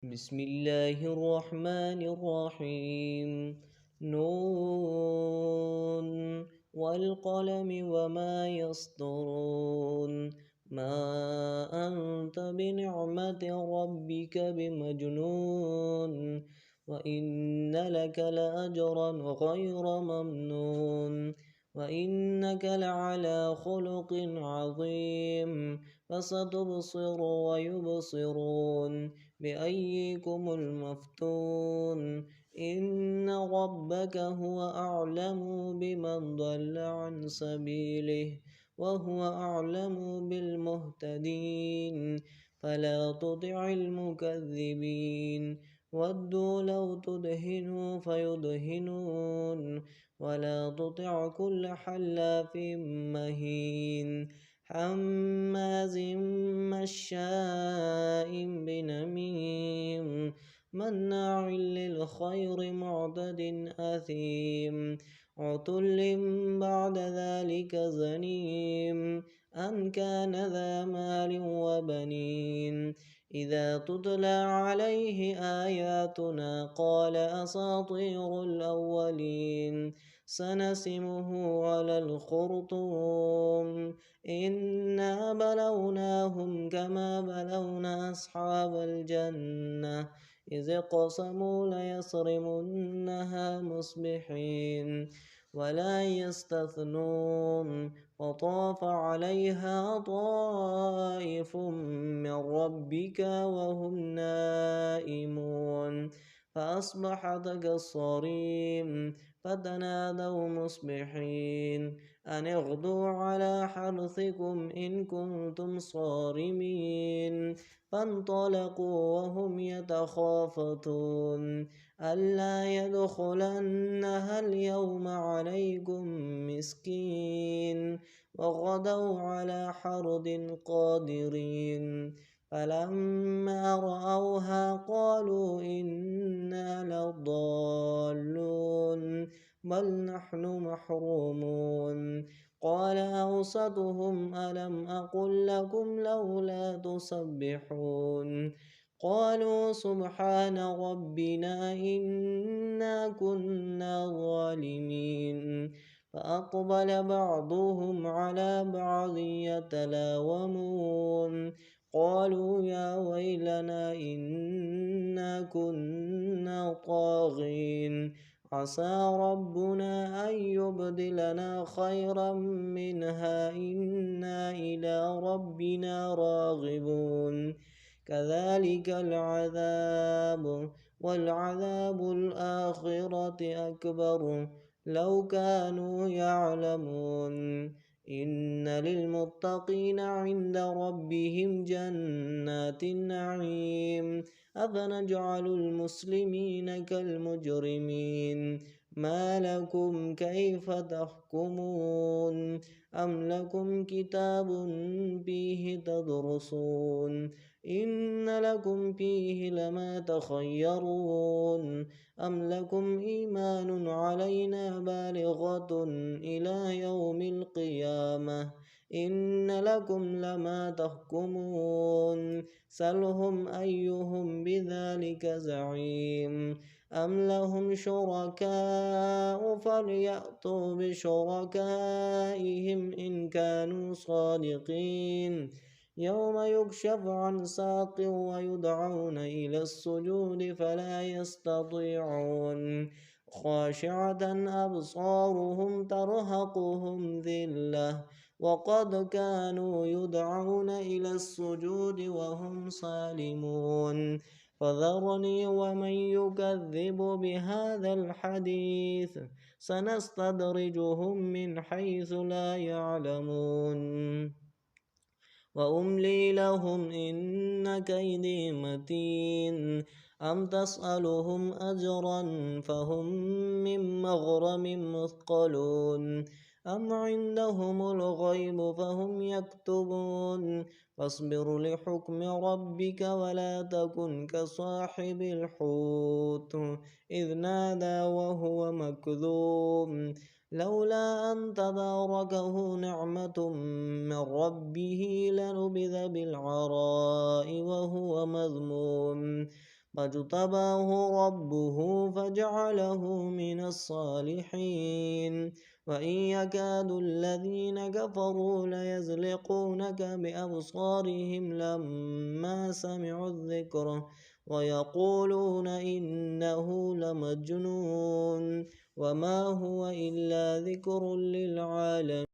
بسم الله الرحمن الرحيم. نون والقلم وما يسطرون. ما أنت بنعمة ربك بمجنون، وإن لك لأجرا غير ممنون، وإنك لعلى خلق عظيم. فستبصر ويبصرون بأيكم المفتون. إن ربك هو أعلم بمن ضل عن سبيله وهو أعلم بالمهتدين. فلا تطع المكذبين، ودوا لو تدهنوا فيدهنون. ولا تطع كل حلاف مهين، حماز مشاء بنميم، مناع للخير معتد أثيم، عتل بعد ذلك زنيم، أن كان ذا مال وبنين. إذا تتلى عليه آياتنا قال أساطير الأولين. سنسمه على الخرطوم. إنا بلوناهم كما بلونا أصحاب الجنة إذ اقسموا ليصرمنها مصبحين ولا يستثنون. وطاف عليها طائف من ربك وهم نائمون فأصبحت كالصريم. فتنادوا مصبحين أن اغدوا على حرثكم إن كنتم صارمين. فانطلقوا وهم يتخافتون ألا يدخلنها اليوم عليكم مسكين. وغدوا على حرد قادرين. فلما رأوها قالوا إنا لضالون بل نحن محرومون. قال أوسطهم ألم أقل لكم لولا تسبحون. قالوا سبحان ربنا إنا كنا ظالمين. فأقبل بعضهم على بعض يتلاومون قالوا يا ويلنا إنا كنا طاغين. عسى ربنا أن يبدلنا خيرا منها إنا إلى ربنا راغبون. كذلك العذاب والعذاب الآخرة أكبر لو كانوا يعلمون. إن للمتقين عند ربهم جنات النعيم. أفنجعل المسلمين كالمجرمين ما لكم كيف تحكمون. أم لكم كتاب فيه تدرسون إن لكم فيه لما تخيرون. أم لكم إيمان علينا بالغة إلى يوم القيامة إن لكم لما تحكمون. سلهم أيهم بذلك زعيم. أم لهم شركاء فليأتوا بشركائهم إن كانوا صادقين. يوم يكشف عن ساق ويدعون إلى السجود فلا يستطيعون. خاشعة أبصارهم ترهقهم ذلة وقد كانوا يدعون إلى السجود وهم سالمون. فذرني ومن يكذب بهذا الحديث سنستدرجهم من حيث لا يعلمون. وأملي لهم إن كيدي متين. أم تسألهم أجرا فهم من مغرم مثقلون. أم عندهم الغيب فهم يكتبون. فاصبر لحكم ربك ولا تكن كصاحب الحوت إذ نادى وهو مكذوم لولا أن تداركه نعمة من ربه لنبذ بالعراء وهو مذموم فاجتباه ربه فجعله من الصالحين وإن يكاد الذين كفروا ليزلقونك بأبصارهم لما سمعوا الذكر ويقولون إنه لمجنون وما هو إلا ذكر للعالمين